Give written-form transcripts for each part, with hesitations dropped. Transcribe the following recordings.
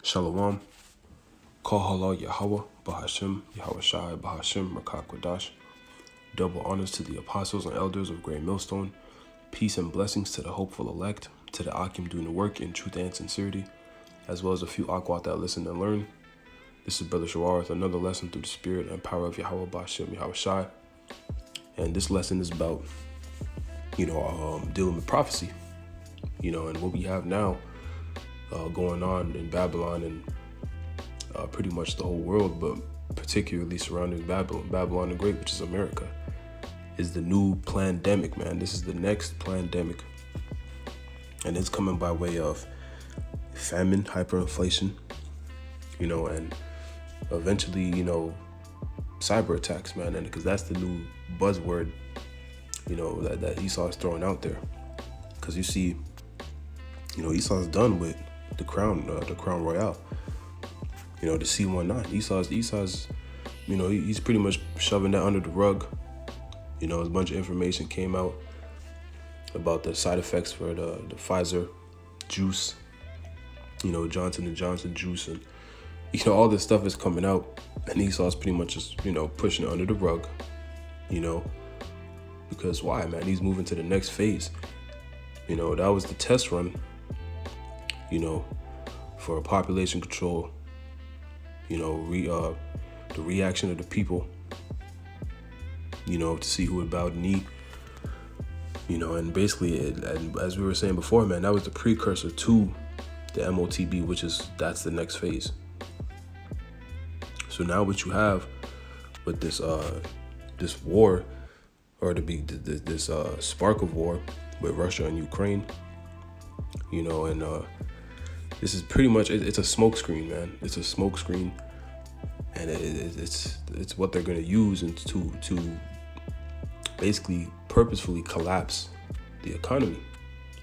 Shalom, Kohala Yahweh, Bahashim, Yahweh Shai, Bahashim, Rakakwadash. Double honors to the apostles and elders of Great Millstone. Peace and blessings to the hopeful elect, to the Akim doing the work in truth and sincerity, as well as a few Akwat that listen and learn. This is Brother Shawar with another lesson through the spirit and power of Yahweh, Bahashim, Yahweh Shai. And this lesson is about, dealing with prophecy, and what we have now going on in Babylon and pretty much the whole world, but particularly surrounding Babylon the Great, which is America, is the new plandemic, man. This is the next plandemic. And it's coming by way of famine, hyperinflation, and eventually, cyber attacks, man. And because that's the new buzzword, that Esau is throwing out there. Because you see, Esau's done with the crown royale, the C19. Esau's, he's pretty much shoving that under the rug. A bunch of information came out about the side effects for the Pfizer juice, Johnson & Johnson juice, and all this stuff is coming out, and Esau's pretty much just pushing it under the rug, because why, man? He's moving to the next phase. That was the test run, for population control, the reaction of the people, to see who would bow the knee, and basically, as we were saying before, man, that was the precursor to the MOTB, that's the next phase. So now what you have with this war, or this spark of war with Russia and Ukraine, and this is pretty much, it's a smokescreen, man. It's a smokescreen, and it's what they're going to use to basically purposefully collapse the economy,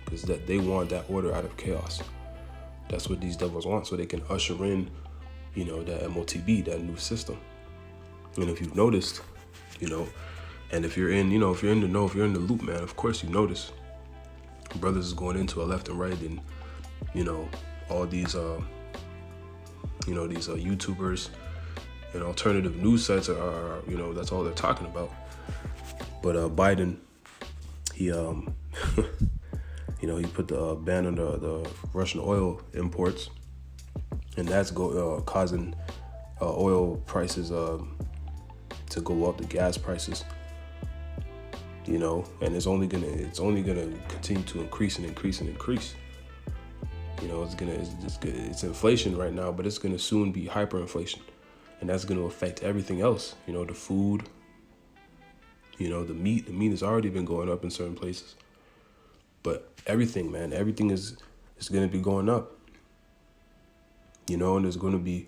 because that they want that order out of chaos. That's what these devils want, so they can usher in, that MOTB, that new system. And if you've noticed, and if you're in, if you're in the know, if you're in the loop, man, of course you notice brothers is going into a left and right, and all these these YouTubers and alternative news sites are that's all they're talking about. But Biden, he he put the ban on the Russian oil imports, and that's causing oil prices to go up, the gas prices, and it's only gonna continue to increase and increase and increase. It's inflation right now, but it's gonna soon be hyperinflation, and that's gonna affect everything else. The food, the meat. The meat has already been going up in certain places, but everything, man, everything is gonna be going up. And there's gonna be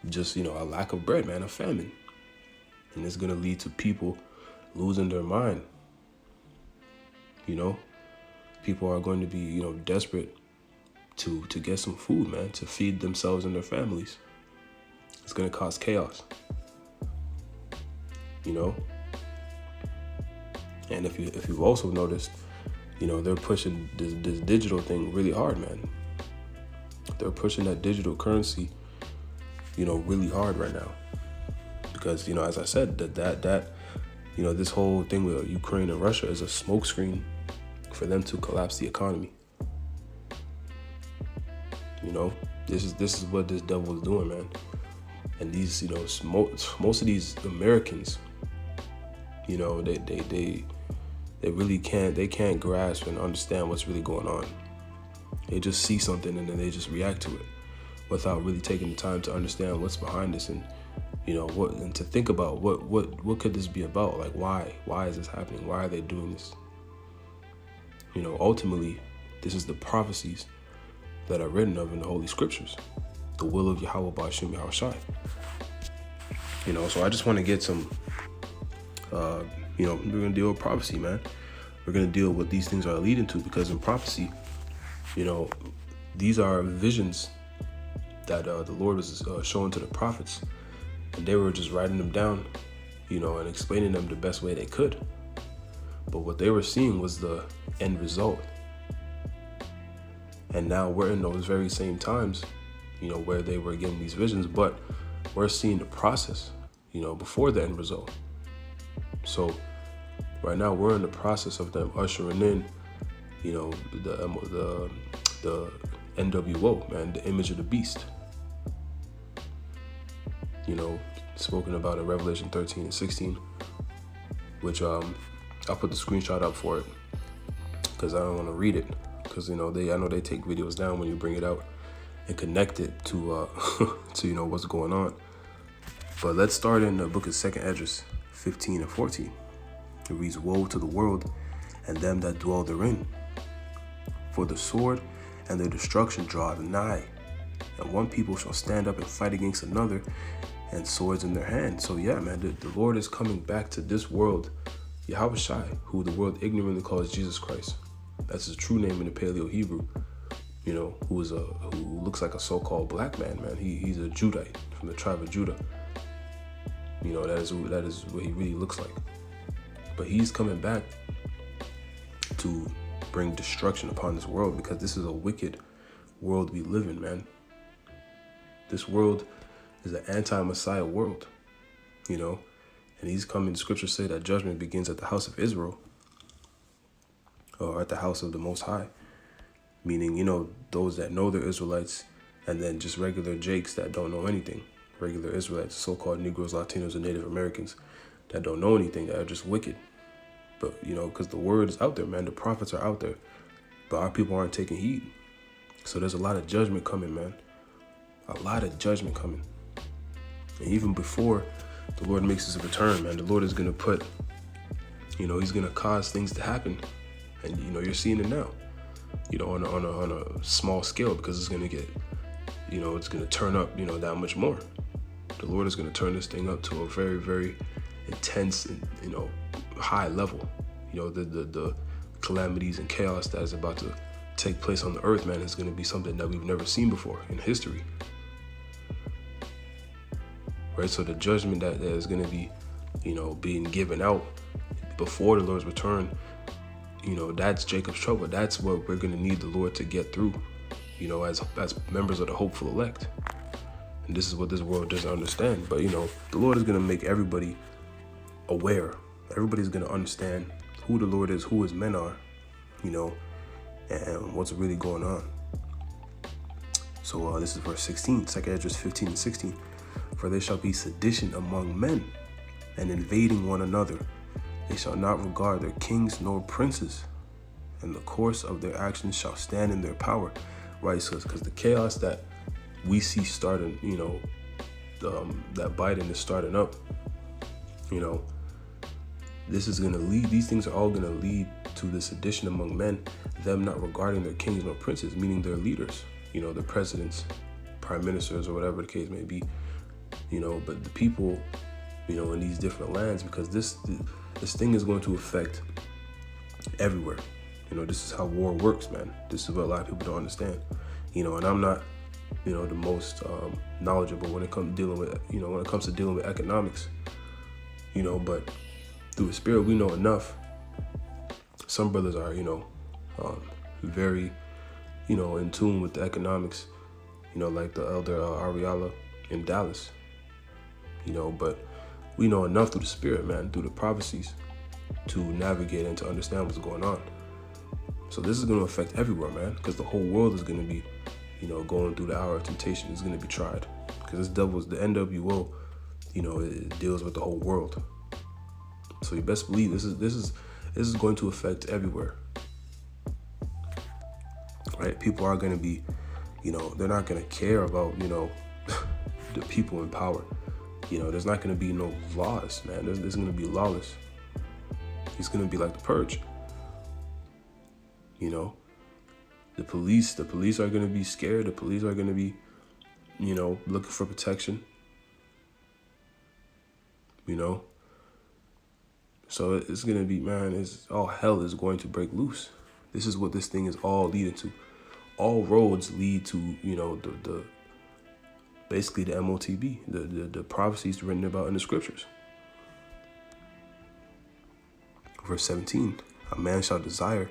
just a lack of bread, man, a famine, and it's gonna lead to people losing their mind. People are going to be desperate to get some food, man, to feed themselves and their families. It's going to cause chaos, and if you've also noticed, they're pushing this digital thing really hard, man. They're pushing that digital currency, really hard right now, because as I said, that this whole thing with Ukraine and Russia is a smokescreen for them to collapse the economy. This is what this devil is doing, man. And these, most of these Americans, they really can't grasp and understand what's really going on. They just see something and then they just react to it without really taking the time to understand what's behind this, and and to think about what could this be about? Like, why is this happening? Why are they doing this? Ultimately, this is the prophecies that are written of in the Holy Scriptures, the will of Yahweh Ba'ashim Yahweh Shai. So I just want to get some, we're going to deal with prophecy, man. We're going to deal with what these things are leading to, because in prophecy, these are visions that the Lord was showing to the prophets, and they were just writing them down, and explaining them the best way they could. But what they were seeing was the end result. And now we're in those very same times, where they were getting these visions, but we're seeing the process, before the end result. So right now we're in the process of them ushering in, the NWO, man, the image of the beast. Spoken about in Revelation 13 and 16, which I'll put the screenshot up for it because I don't want to read it, because I know they take videos down when you bring it out and connect it to to what's going on. But let's start in the book of 2 Esdras 15 and 14. It reads, "Woe to the world and them that dwell therein, for the sword and their destruction draweth nigh, and one people shall stand up and fight against another, and swords in their hand." So yeah, man, the Lord is coming back to this world. Yahushai, who the world ignorantly calls Jesus Christ. That's his true name in the Paleo Hebrew. Who looks like a so-called black man, man. He's a Judite from the tribe of Judah. That is what he really looks like. But he's coming back to bring destruction upon this world, because this is a wicked world we live in, man. This world is an anti-Messiah world, and he's coming. Scriptures say that judgment begins at the house of Israel, or at the house of the Most High, meaning, those that know they're Israelites, and then just regular Jakes that don't know anything, regular Israelites, so-called Negros, Latinos, and Native Americans that don't know anything, that are just wicked. But, because the word is out there, man, the prophets are out there, but our people aren't taking heed. So there's a lot of judgment coming, man, a lot of judgment coming. And even before the Lord makes his return, man, the Lord is going to put, he's going to cause things to happen. And, you're seeing it now, on a small scale, because it's going to get, it's going to turn up, that much more. The Lord is going to turn this thing up to a very, very intense and, high level. The calamities and chaos that is about to take place on the earth, man, is going to be something that we've never seen before in history. Right, so the judgment that is going to be, being given out before the Lord's return, that's Jacob's trouble. That's what we're going to need the Lord to get through, as members of the hopeful elect. And this is what this world doesn't understand. But, the Lord is going to make everybody aware. Everybody's going to understand who the Lord is, who his men are, and what's really going on. So this is verse 16, 2 Esdras 15 and 16. "For there shall be sedition among men, and invading one another. They shall not regard their kings nor princes, and the course of their actions shall stand in their power." Right, so because the chaos that we see starting, that Biden is starting up, this is going to lead, these things are all going to lead to the sedition among men, them not regarding their kings nor princes, meaning their leaders, the presidents, prime ministers, or whatever the case may be. But the people, in these different lands, because this thing is going to affect everywhere. This is how war works, man. This is what a lot of people don't understand. And I'm not, the most knowledgeable when it comes to dealing with economics. But through the Spirit, we know enough. Some brothers are, very, in tune with the economics. Like the elder Yasharala in Dallas. But we know enough through the Spirit, man, through the prophecies, to navigate and to understand what's going on. So this is going to affect everywhere, man, because the whole world is going to be, going through the hour of temptation. It's going to be tried, because the NWO, it deals with the whole world. So you best believe this is going to affect everywhere. Right? People are going to be, they're not going to care about, the people in power. There's not going to be no laws, man. There's going to be lawless. It's going to be like the purge. The police are going to be scared. The police are going to be, looking for protection. So it's going to be, man, all hell is going to break loose. This is what this thing is all leading to. All roads lead to, the basically the MOTB, the prophecies written about in the scriptures. Verse 17, "A man shall desire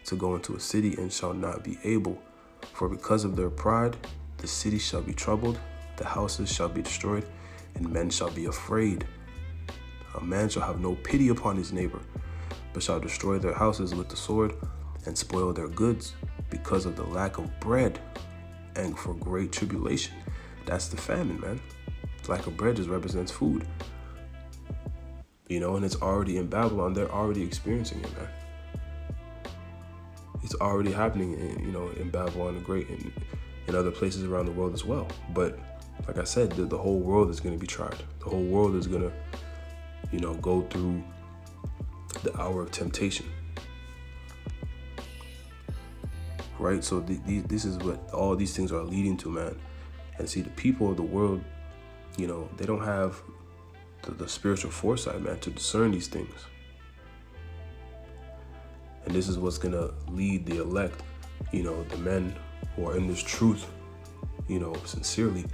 to go into a city and shall not be able, for because of their pride The city shall be troubled, the houses shall be destroyed, and men shall be afraid. A man shall have no pity upon his neighbor, but shall destroy their houses with the sword and spoil their goods because of the lack of bread and for great tribulation. That's the famine, man. Lack of bread just represents food. And it's already in Babylon. They're already experiencing it, man. It's already happening, in Babylon the Great and in other places around the world as well. But like I said, the whole world is going to be tried. The whole world is going to, go through the hour of temptation. Right? So this is what all these things are leading to, man. And see, the people of the world, they don't have the spiritual foresight, man, to discern these things. And this is what's going to lead the elect, the men who are in this truth, sincerely,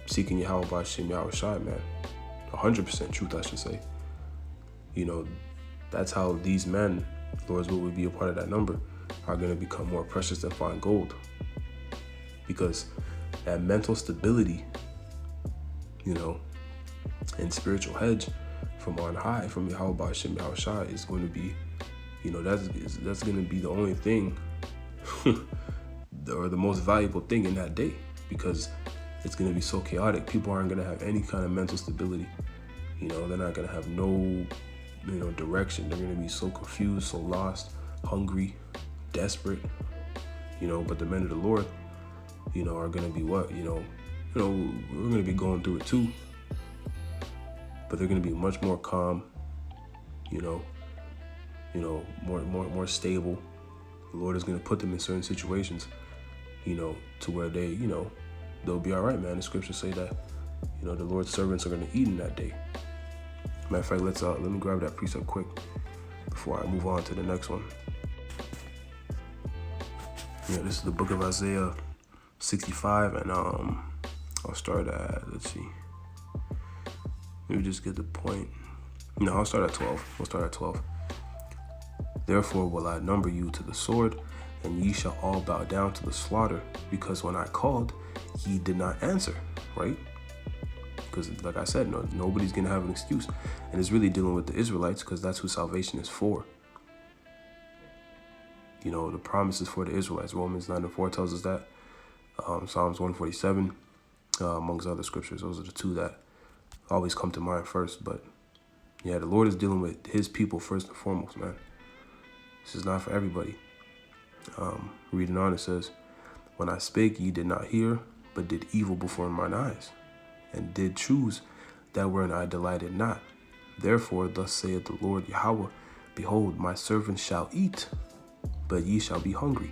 seeking Yahweh B'Shem Yahweh Shai, man. 100% truth, I should say. That's how these men, Lord's will be a part of that number, are going to become more precious than fine gold. Because that mental stability, and spiritual hedge from on high, from Yahweh B'Shem Yahweh Shai, is going to be, that's going to be the only thing, or the most valuable thing in that day, because it's going to be so chaotic. People aren't going to have any kind of mental stability. They're not going to have no, direction. They're going to be so confused, so lost, hungry, desperate, but the men of the Lord, are going to be what, we're going to be going through it too, but they're going to be much more calm, more stable. The Lord is going to put them in certain situations, to where they, they'll be all right, man. The scriptures say that, the Lord's servants are going to eat in that day. Matter of fact, let me grab that precept quick before I move on to the next one. This is the book of Isaiah 65, and I'll start at, let's see. Let me just get the point. No, I'll start at 12. We'll start at 12. Therefore will I number you to the sword, and ye shall all bow down to the slaughter, because when I called, ye did not answer, right? Because like I said, nobody's going to have an excuse. And it's really dealing with the Israelites, because that's who salvation is for. The promise is for the Israelites. Romans 9:4 tells us that. Psalms 147, amongst other scriptures. Those are the two that always come to mind first. But yeah, the Lord is dealing with his people first and foremost, man. This is not for everybody. Reading on, it says, when I spake, ye did not hear, but did evil before mine eyes, and did choose that wherein I delighted not. Therefore, thus saith the Lord Yahweh, behold, my servant shall eat, but ye shall be hungry.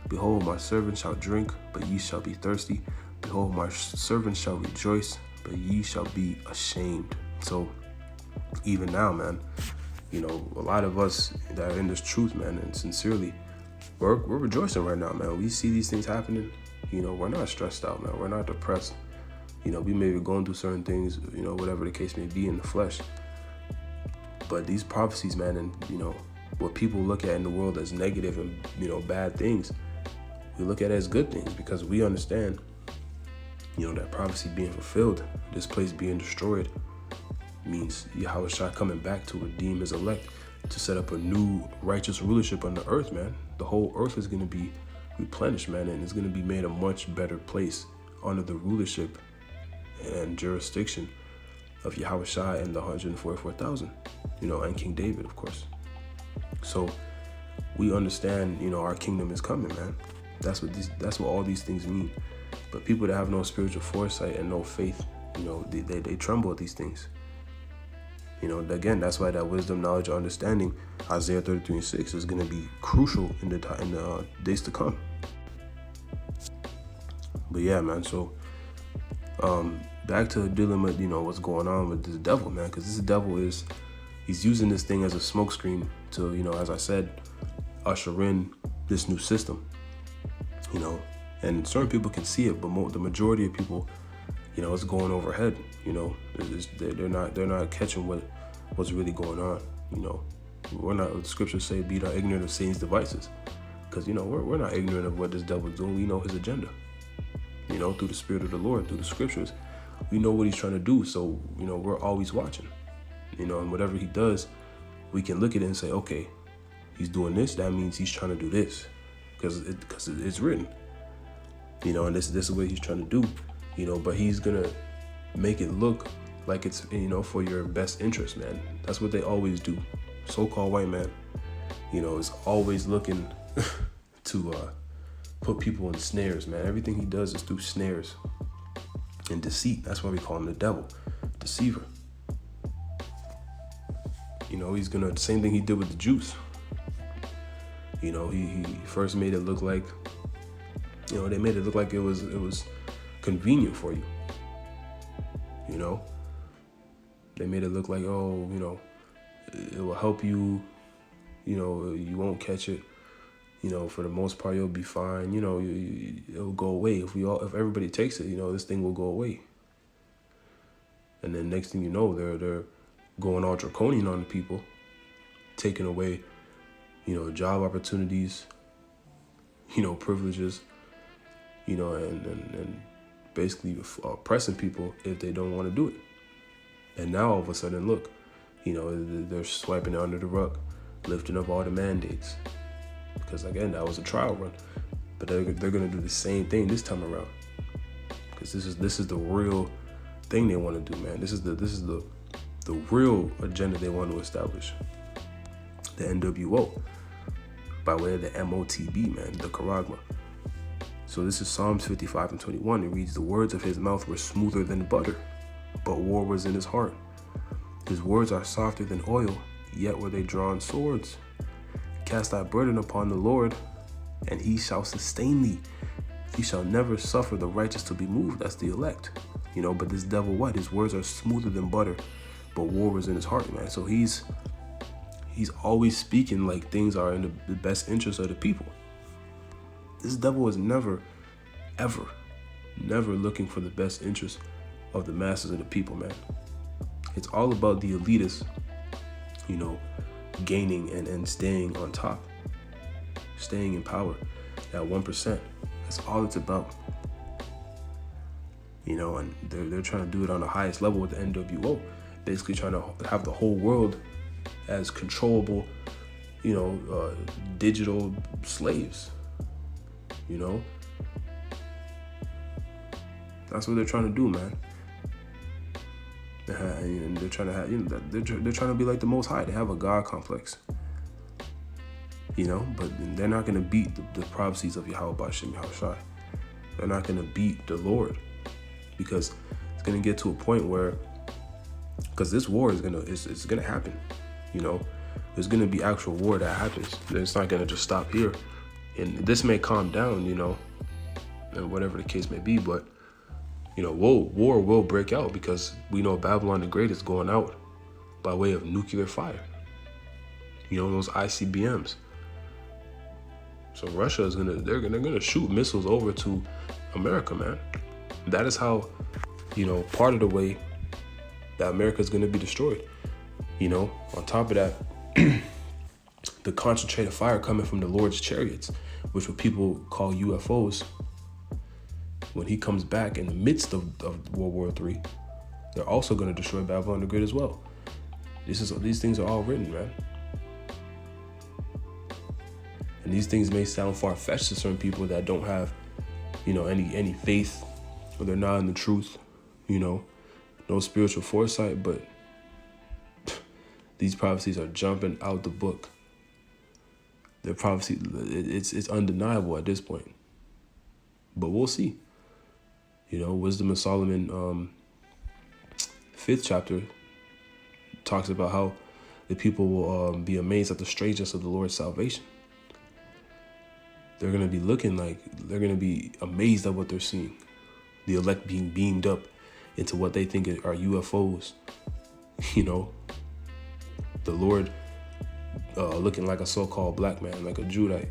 Behold, my servant shall drink, but ye shall be thirsty. Behold, my servant shall rejoice, but ye shall be ashamed. So, even now, man, a lot of us that are in this truth, man, and sincerely, we're rejoicing right now, man. We see these things happening. We're not stressed out, man. We're not depressed. We may be going through certain things, whatever the case may be in the flesh. But these prophecies, man, and, what people look at in the world as negative and, bad things, we look at it as good things, because we understand, that prophecy being fulfilled, this place being destroyed, means Yahweh Shai coming back to redeem his elect, to set up a new righteous rulership on the earth, man. The whole earth is going to be replenished, man, and it's going to be made a much better place under the rulership and jurisdiction of Yahweh Shai and the 144,000, and King David, of course. So we understand, our kingdom is coming, man. That's what all these things mean. But people that have no spiritual foresight and no faith, they tremble at these things. Again, that's why that wisdom, knowledge, understanding, Isaiah 33:6 is going to be crucial in the days to come. But yeah, man, so back to dealing with, what's going on with this devil, man, because this devil he's using this thing as a smokescreen to, as I said, usher in this new system, and certain people can see it, but the majority of people, it's going overhead, they're not catching what's really going on, we're not, the scriptures say, be not ignorant of Satan's devices, because, we're not ignorant of what this devil is doing. We know his agenda. you know, through the Spirit of the Lord, through the scriptures. We know what he's trying to do. So, you know, we're always watching, you know, and whatever he does, we can look at it and say, okay, he's doing this. That means he's trying to do this because it's written, you know, and this is what he's trying to do, you know, but he's going to make it look like it's, you know, for your best interest, man. That's what they always do. So-called white man, you know, is always looking to put people in snares, man. Everything he does is through snares and deceit. That's why we call him the devil, deceiver. You know, he's gonna, the same thing he did with the Jews. You know, he first made it look like, you know, they made it look like it was convenient for you. You know, they made it look like, oh, you know, it will help you, you know, you won't catch it. You know, for the most part, you'll be fine. You know, it'll go away. If everybody takes it, you know, this thing will go away. And then next thing you know, they're going all draconian on the people, taking away, you know, job opportunities, you know, privileges, you know, and basically oppressing people if they don't want to do it. And now all of a sudden, look, you know, they're swiping it under the rug, lifting up all the mandates. Because again, that was a trial run, but they're gonna do the same thing this time around. Because this is the real thing they want to do, man. This is the real agenda they want to establish. The NWO, by way of the MOTB, man, the Charagma. So this is Psalms 55 and 21. It reads, "The words of his mouth were smoother than butter, but war was in his heart. His words are softer than oil, yet were they drawn swords. Cast thy burden upon the Lord, and he shall sustain thee. He shall never suffer the righteous to be moved." That's the elect. You know, but this devil, what? His words are smoother than butter, but war was in his heart, man. So he's always speaking like things are in the best interest of the people. This devil is never, ever, never looking for the best interest of the masses of the people, man. It's all about the elitists, you know, gaining and staying on top, staying in power, that 1%. That's all it's about. You know, and they're trying to do it on the highest level with the NWO, basically trying to have the whole world as controllable, you know, digital slaves. You know, that's what they're trying to do, man. And they're trying to have, you know, they're trying to be like the Most High. They have a God complex, you know, but they're not going to beat the prophecies of Yahweh Bashem Yahushai. They're not going to beat the Lord, because it's going to get to a point where, because this war is it's going to happen, you know, there's going to be actual war that happens. It's not going to just stop here, and this may calm down, you know, and whatever the case may be, but you know, war will break out, because we know Babylon the Great is going out by way of nuclear fire. You know, those ICBMs. So Russia is they're gonna shoot missiles over to America, man. That is how, you know, part of the way that America is gonna be destroyed. You know, on top of that, the concentrated fire coming from the Lord's chariots, which what people call UFOs. When he comes back in the midst of World War III, they're also going to destroy Babylon the Great as well. These things are all written, man. And these things may sound far-fetched to certain people that don't have, you know, any faith, or they're not in the truth, you know, no spiritual foresight, but these prophecies are jumping out the book. Their prophecy, it's undeniable at this point. But we'll see. You know, Wisdom of Solomon, 5th chapter, talks about how the people will be amazed at the strangeness of the Lord's salvation. They're going to be they're going to be amazed at what they're seeing. The elect being beamed up into what they think are UFOs. You know, the Lord looking like a so-called black man, like a Judite,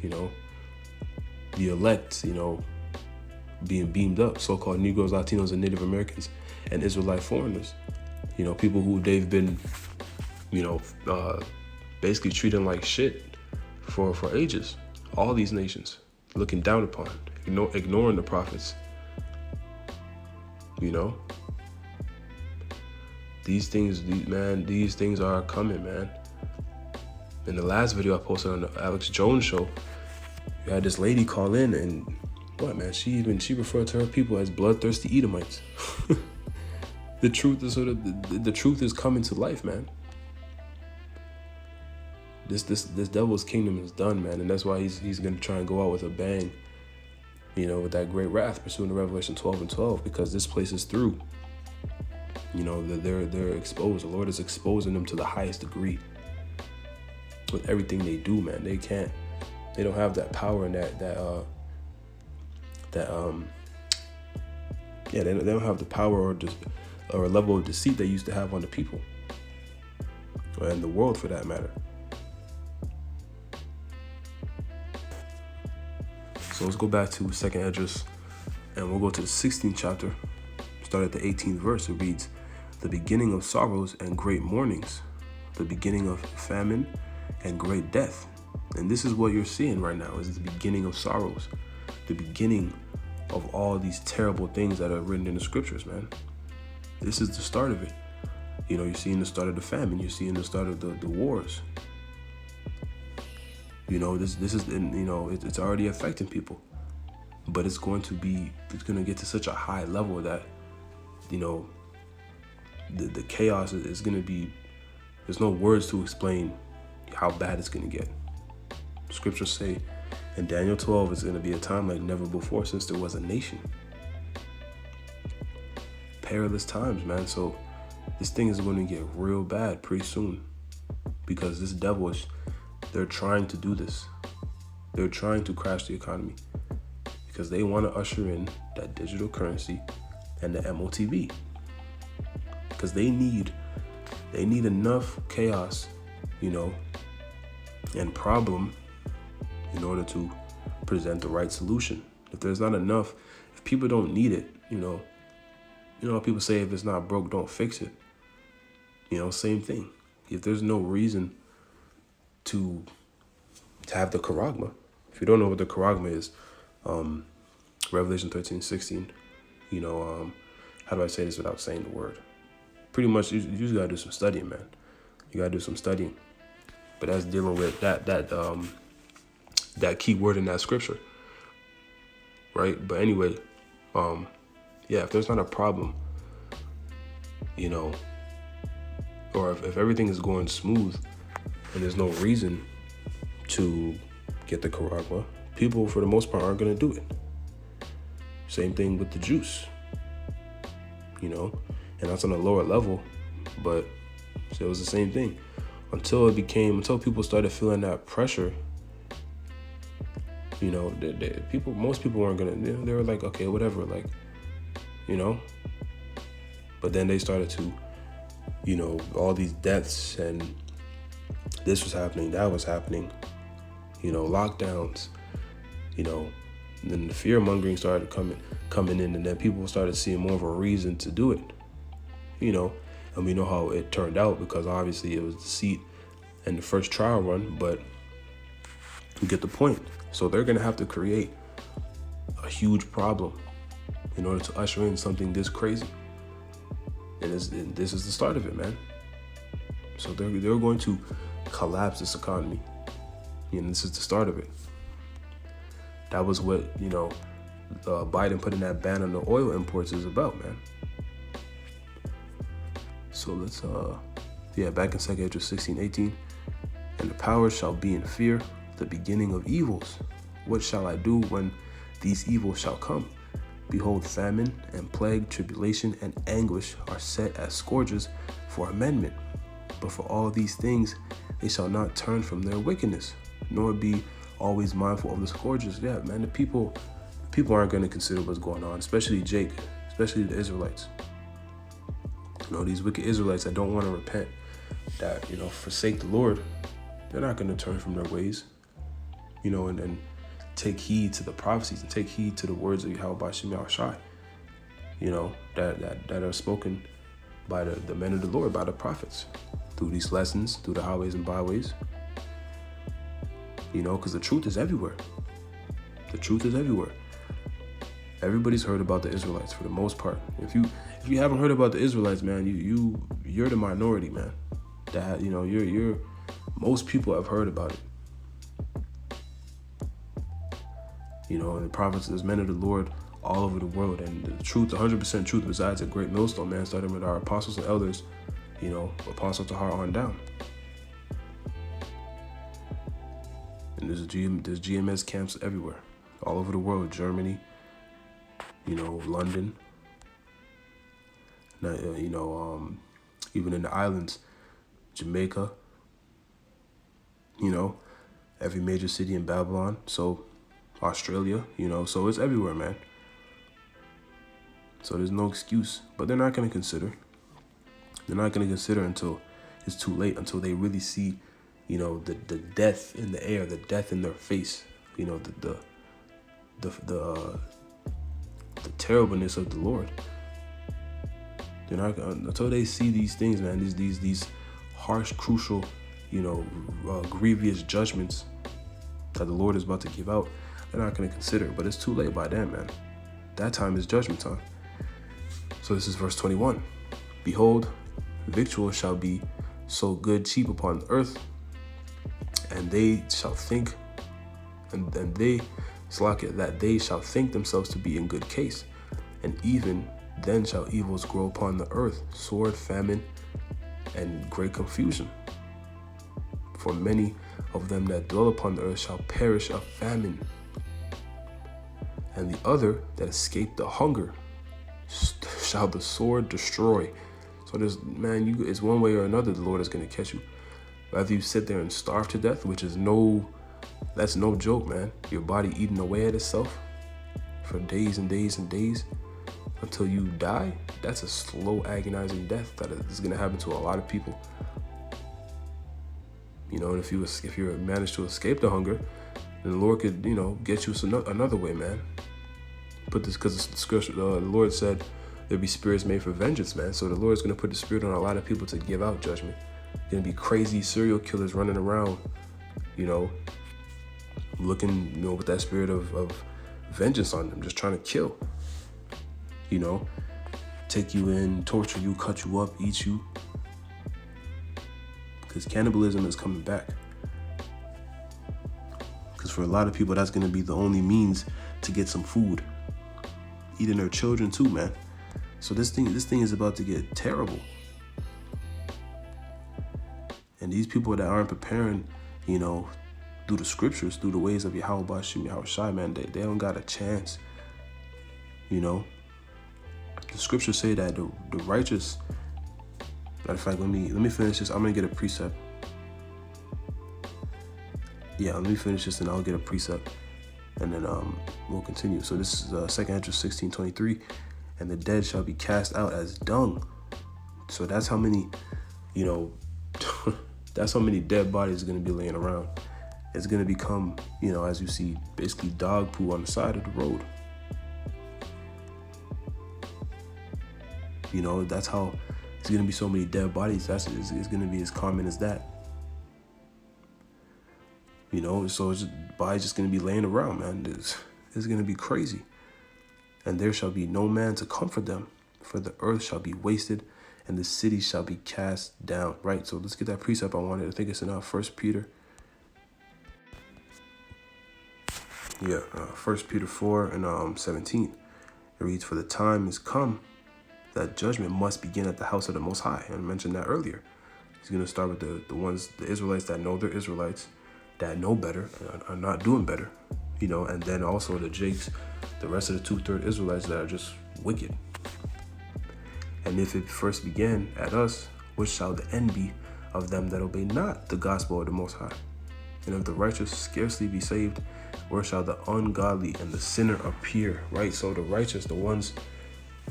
you know. The elect, you know, being beamed up, so-called Negros, Latinos, and Native Americans, and Israelite foreigners. You know, people who they've been, you know, basically treating like shit for ages. All these nations looking down upon, ignoring the prophets, You know, these things are coming, man. In the last video I posted on the Alex Jones show, you had this lady call in, and what, man, she referred to her people as bloodthirsty Edomites. The truth is the truth is coming to life, man. This devil's kingdom is done, man, and that's why he's gonna try and go out with a bang, you know, with that great wrath, pursuing the Revelation 12:12, because this place is through. You know, they're exposed. The Lord is exposing them to the highest degree. With everything they do, man, they don't have that power and they don't have the power or a level of deceit they used to have on the people, and the world for that matter. So let's go back to 2nd Esdras, and we'll go to the 16th chapter, start at the 18th verse. It reads, "The beginning of sorrows and great mournings, the beginning of famine and great death." And this is what you're seeing right now, is the beginning of sorrows, the beginning of all these terrible things that are written in the scriptures, man. This is the start of it. You know, you're seeing the start of the famine. You're seeing the start of the wars. You know, this is, you know, it's already affecting people, but it's going to get to such a high level that, you know, the chaos is going to be, there's no words to explain how bad it's going to get. Scriptures say in Daniel 12, it's going to be a time like never before since there was a nation. Perilous times, man. So this thing is going to get real bad pretty soon, because this devil they're trying to do this. They're trying to crash the economy because they want to usher in that digital currency and the MOTV, because they need enough chaos, you know, and problem in order to present the right solution. If there's not enough, if people don't need it, you know people say if it's not broke, don't fix it. You know, same thing. If there's no reason to have the charagma, if you don't know what the charagma is, Revelation 13:16, you know, how do I say this without saying the word? Pretty much, you just gotta do some studying, man. You gotta do some studying. But that's dealing with that key word in that scripture, right? But anyway, yeah, if there's not a problem, you know, or if everything is going smooth and there's no reason to get the charagma, people for the most part aren't gonna do it. Same thing with the juice, you know, and that's on a lower level, but it was the same thing until people started feeling that pressure. You know, most people weren't gonna, they were like, okay, whatever, like, you know, but then they started to, you know, all these deaths and this was happening, that was happening, you know, lockdowns, you know, and then the fear mongering started coming in, and then people started seeing more of a reason to do it, you know, and we know how it turned out, because obviously it was deceit in the first trial run, but you get the point. So they're going to have to create a huge problem in order to usher in something this crazy. And this is the start of it, man. So they're going to collapse this economy. And this is the start of it. That was what, you know, Biden putting that ban on the oil imports is about, man. So let's, back in 2nd Esdras 16:18. "And the powers shall be in fear, the beginning of evils. What shall I do when these evils shall come? Behold, famine and plague, tribulation and anguish are set as scourges for amendment. But for all these things they shall not turn from their wickedness, nor be always mindful of the scourges." Yeah, man, the people aren't going to consider what's going on, especially the Israelites. You know, these wicked Israelites that don't want to repent, that, you know, forsake the Lord, they're not going to turn from their ways, you know, and take heed to the prophecies and take heed to the words of Yahweh Shai, you know, that are spoken by the men of the Lord, by the prophets, through these lessons, through the highways and byways, you know, because the truth is everywhere. The truth is everywhere. Everybody's heard about the Israelites for the most part. If you haven't heard about the Israelites, man, you're the minority, man. That you're most people have heard about it. And the prophets, there's men of the Lord all over the world, and the truth, 100% truth resides at Great Millstone, man, starting with our apostles and elders, Apostle Tahar on down. And there's GMS camps everywhere, all over the world, Germany, London, even in the islands, Jamaica, every major city in Babylon, so Australia, so it's everywhere, man. So there's no excuse, but they're not going to consider. They're not going to consider until it's too late, until they really see, the death in the air, the death in their face, the terribleness of the Lord. They're not until they see these things, man. These harsh, crucial, grievous judgments that the Lord is about to give out. They're not going to consider, but it's too late by then, man. That time is judgment time. So this is verse 21. Behold, victual shall be so good cheap upon the earth, and they shall think, and they that they shall think themselves to be in good case, and even then shall evils grow upon the earth, sword, famine, and great confusion. For many of them that dwell upon the earth shall perish of famine, and the other that escape the hunger shall the sword destroy. So there's, man, it's one way or another the Lord is going to catch you. Whether you sit there and starve to death, which is that's no joke, man. Your body eating away at itself for days and days and days until you die. That's a slow, agonizing death that is going to happen to a lot of people. And if you manage to escape the hunger, then the Lord could, get you another way, man. Put this, because the scripture, the Lord said there'd be spirits made for vengeance, man. So the Lord's going to put the spirit on a lot of people to give out judgment. Going to be crazy serial killers running around, looking, with that spirit of vengeance on them, just trying to kill, take you in, torture you, cut you up, eat you. Because cannibalism is coming back. Because for a lot of people, that's going to be the only means to get some food. Eating their children too, man. So this thing is about to get terrible. And these people that aren't preparing, through the scriptures, through the ways of Yahweh Shai, man, they don't got a chance. The scriptures say that the righteous. Matter of fact, let me finish this. I'm gonna get a precept. Yeah, let me finish this and I'll get a precept, and then we'll continue. So this is 2 Ezra 16:23, and the dead shall be cast out as dung. So that's how many, that's how many dead bodies are gonna be laying around. It's gonna become, as you see, basically dog poo on the side of the road. That's how it's gonna be. So many dead bodies. It's gonna be as common as that. So it's bodies just gonna be laying around, man. It's gonna be crazy. And there shall be no man to comfort them, for the earth shall be wasted, and the city shall be cast down. Right. So let's get that precept I wanted. I think it's in 1 Peter. Yeah, 1 Peter 4 and 17. It reads, "For the time is come that judgment must begin at the house of the Most High." And I mentioned that earlier. He's going to start with the Israelites that know they're Israelites, that know better, are not doing better, and then also the rest of the 2/3 Israelites that are just wicked. "And if it first began at us, what shall the end be of them that obey not the gospel of the Most High? And if the righteous scarcely be saved, where shall the ungodly and the sinner appear?" Right? So the righteous, the ones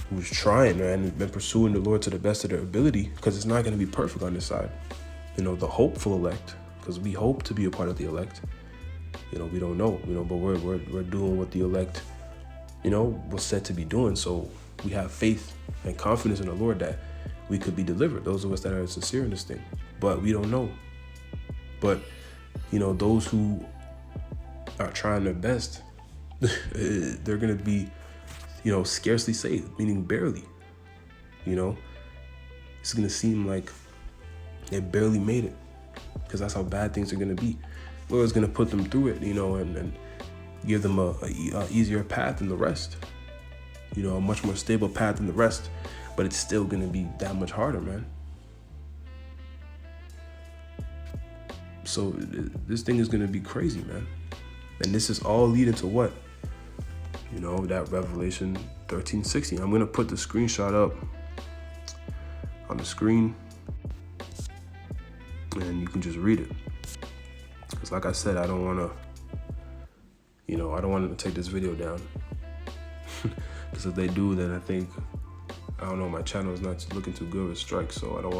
who's trying, man, and been pursuing the Lord to the best of their ability, because it's not going to be perfect on this side. The hopeful elect, because we hope to be a part of the elect. We don't know, but we're doing what the elect, was said to be doing. So we have faith and confidence in the Lord that we could be delivered. Those of us that are sincere in this thing, but we don't know. But those who are trying their best, they're going to be scarcely saved, meaning barely. It's going to seem like they barely made it, because that's how bad things are going to be. The Lord's going to put them through it, and give them a easier path than the rest, a much more stable path than the rest, but it's still going to be that much harder, man. So this thing is going to be crazy, man. And this is all leading to what? That Revelation 13:16. I'm going to put the screenshot up on the screen, and you can just read it. Because like I said, I don't want to take this video down. Because if they do, then I don't know, my channel is not looking too good with strikes, so I don't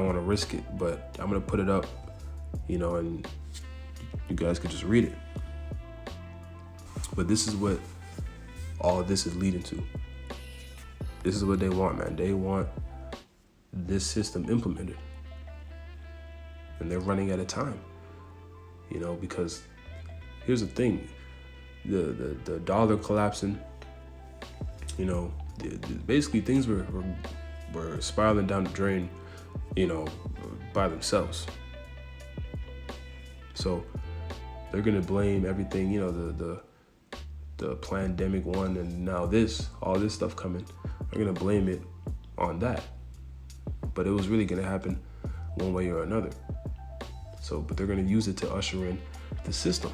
want to risk it. But I'm going to put it up, and you guys could just read it. But this is what all of this is leading to. This is what they want, man. They want this system implemented. And they're running out of time. Because here's the thing. The dollar collapsing, basically things were spiraling down the drain, by themselves. So they're gonna blame everything, the Plandemic one, and now all this stuff coming. They're gonna blame it on that. But it was really gonna happen one way or another. So, but they're gonna use it to usher in the system.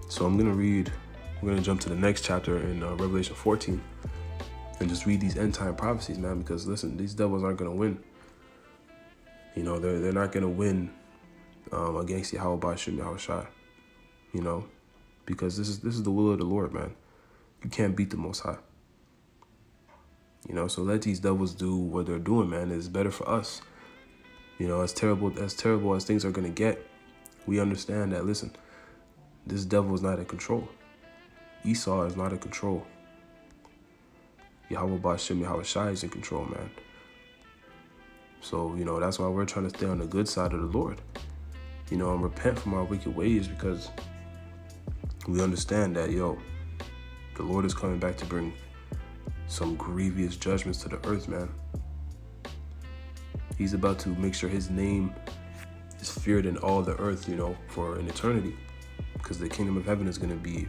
So we're gonna jump to the next chapter in Revelation 14 and just read these end time prophecies, man, because listen, these devils aren't gonna win. They're not gonna win against Yahweh Shem Yahushai, because this is the will of the Lord, man. You can't beat the Most High. So let these devils do what they're doing, man. It's better for us. As terrible as things are gonna get, we understand that, listen, this devil is not in control. Esau is not in control. Yahweh Ba'ashem Yahushai is in control, man. So, that's why we're trying to stay on the good side of the Lord. And repent from our wicked ways, because we understand that, the Lord is coming back to bring some grievous judgments to the earth, man. He's about to make sure his name is feared in all the earth, for an eternity. Because the kingdom of heaven is going to be,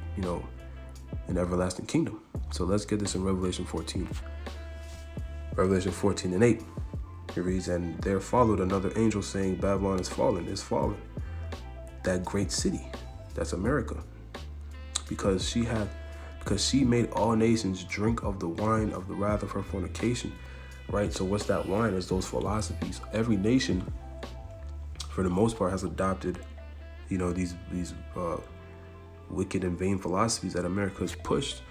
an everlasting kingdom. So let's get this in Revelation 14. Revelation 14:8. It reads, "And there followed another angel saying, Babylon is fallen, that great city," that's America, because she made all nations drink of the wine of the wrath of her fornication. Right? So what's that wine? Is those philosophies. Every nation, for the most part, has adopted, these wicked and vain philosophies that America has pushed,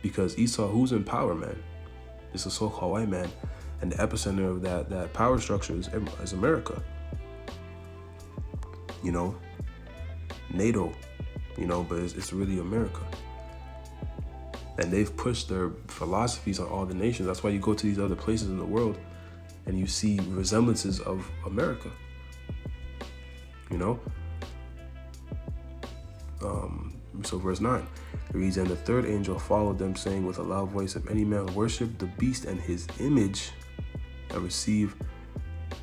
because Esau, who's in power, man, is a so-called white man, and the epicenter of that power structure is America. NATO, but it's really America. And they've pushed their philosophies on all the nations. That's why you go to these other places in the world and you see resemblances of America. So verse 9, it reads, "And the third angel followed them, saying with a loud voice, if any man worship the beast and his image, and receive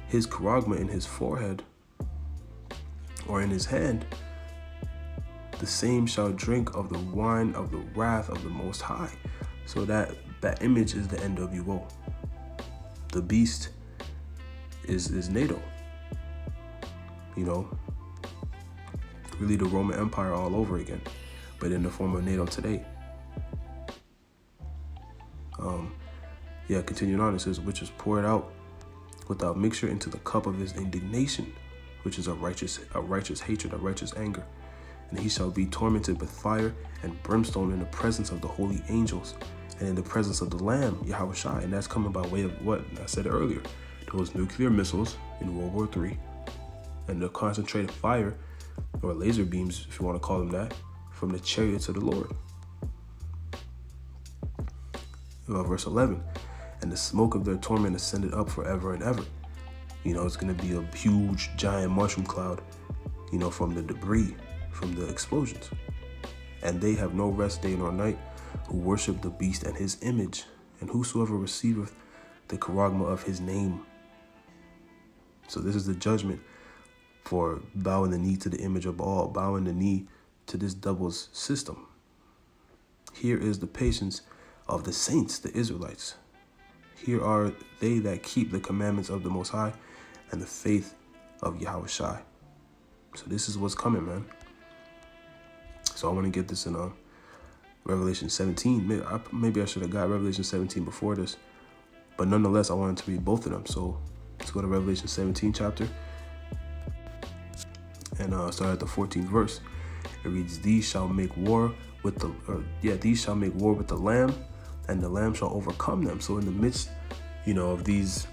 his charagma in his forehead or in his hand, the same shall drink of the wine of the wrath of the Most High." So that image is the NWO. The beast is NATO. Really the Roman Empire all over again, but in the form of NATO today. Continuing on, it says, "Which is poured out without mixture into the cup of his indignation, which is a righteous hatred, a righteous anger. And he shall be tormented with fire and brimstone in the presence of the holy angels and in the presence of the Lamb, Yahushua." And that's coming by way of what I said earlier, those nuclear missiles in World War III, and the concentrated fire, or laser beams, if you want to call them that, from the chariots of the Lord. Verse 11, "And the smoke of their torment ascended up forever and ever." It's going to be a huge, giant mushroom cloud, from the debris, from the explosions. And they have no rest day nor night, who worship the beast and his image, and whosoever receiveth the charagma of his name. So this is the judgment for bowing the knee to the image of Baal, bowing the knee to this devil's system. Here is the patience of the saints, the Israelites. Here are they that keep the commandments of the Most High and the faith of Yahushua. So this is what's coming, man. So I want to get this in Revelation 17. Maybe I should have got Revelation 17 before this, but nonetheless, I wanted to read both of them. So let's go to Revelation 17 chapter and start at the 14th verse. It reads, "These shall make war with these shall make war with the Lamb, and the Lamb shall overcome them." So in the midst, of these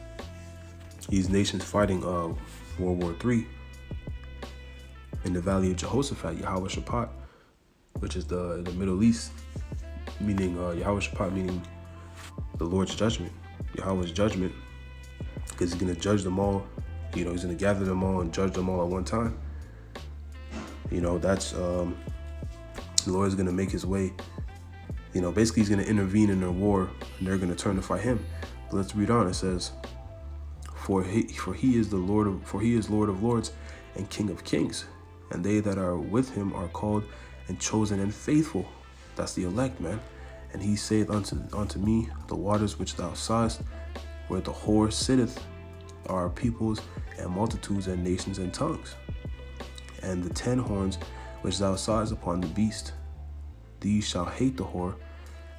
nations fighting World War III in the Valley of Jehoshaphat, Yahweh-Shaphat, which is the Middle East, meaning Yahweh-Shaphat, meaning the Lord's judgment, Yahweh's judgment, because he's going to judge them all. He's going to gather them all and judge them all at one time. That's the Lord is going to make his way. Basically he's going to intervene in their war, and they're going to turn to fight him. But let's read on. It says, For he is Lord of lords and King of kings, and they that are with him are called and chosen and faithful. That's the elect, man. And he saith unto me, the waters which thou sawest, where the whore sitteth, are peoples and multitudes and nations and tongues. And the 10 horns which thou sawest upon the beast, these shall hate the whore,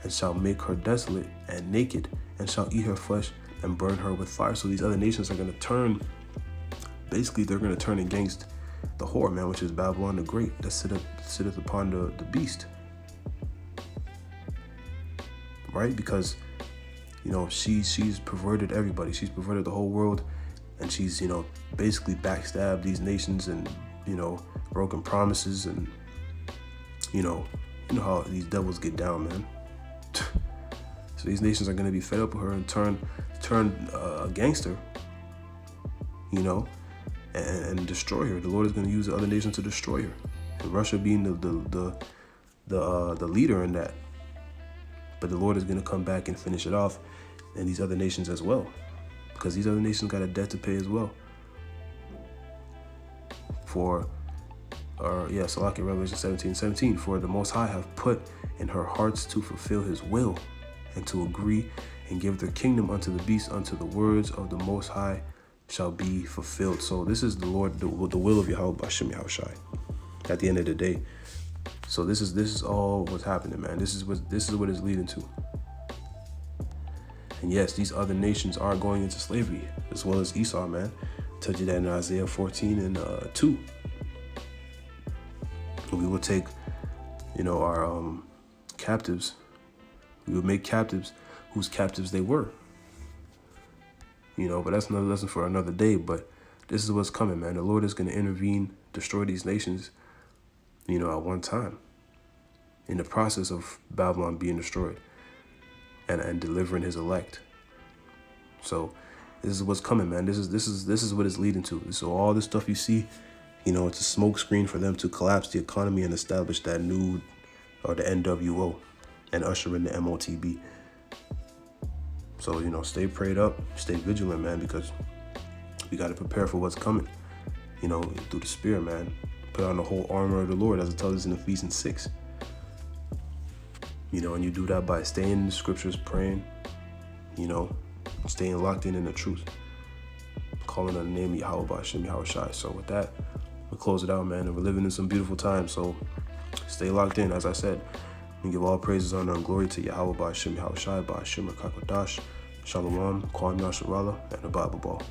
and shall make her desolate and naked, and shall eat her flesh and burn her with fire. So these other nations are going to turn, basically they're going to turn against the whore, man, which is Babylon the Great, that sitteth upon the beast. Right? Because, she's perverted everybody. She's perverted the whole world, and she's, basically backstabbed these nations and, broken promises, and, you know how these devils get down, man. So these nations are going to be fed up with her and turn against her, and destroy her. The Lord is going to use the other nations to destroy her. And Russia being the leader in that. But the Lord is going to come back and finish it off, and these other nations as well, because these other nations got a debt to pay as well. Revelation 17:17. For the Most High have put in her hearts to fulfill his will, and to agree and give their kingdom unto the beast, unto the words of the Most High shall be fulfilled. So this is the Lord, the will of Yahweh Bashem Yahushai at the end of the day. So this is all what's happening, man. This is what it's leading to. And yes, these other nations are going into slavery, as well as Esau, man. Tells you that in Isaiah 14 and 2. We will take, our captives. We would make captives whose captives they were. But that's another lesson for another day. But this is what's coming, man. The Lord is going to intervene, destroy these nations, at one time, in the process of Babylon being destroyed and delivering his elect. So this is what's coming, man. This is what it's leading to. So all this stuff you see, it's a smoke screen for them to collapse the economy and establish that new, or the NWO, and usher in the MOTB. So, stay prayed up, stay vigilant, man, because we got to prepare for what's coming, through the Spirit, man. Put on the whole armor of the Lord, as it tells us in Ephesians 6. And you do that by staying in the scriptures, praying, staying locked in the truth, calling on the name of Yahweh Bashem Yahushai. So with that, we'll close it out, man. And we're living in some beautiful times, so stay locked in, as I said. And give all praises, honor, and glory to Yahweh Bashem Yahushai, Bashem Rakakodash, Shalom, Kwam Yasharala, and the Bible Ball.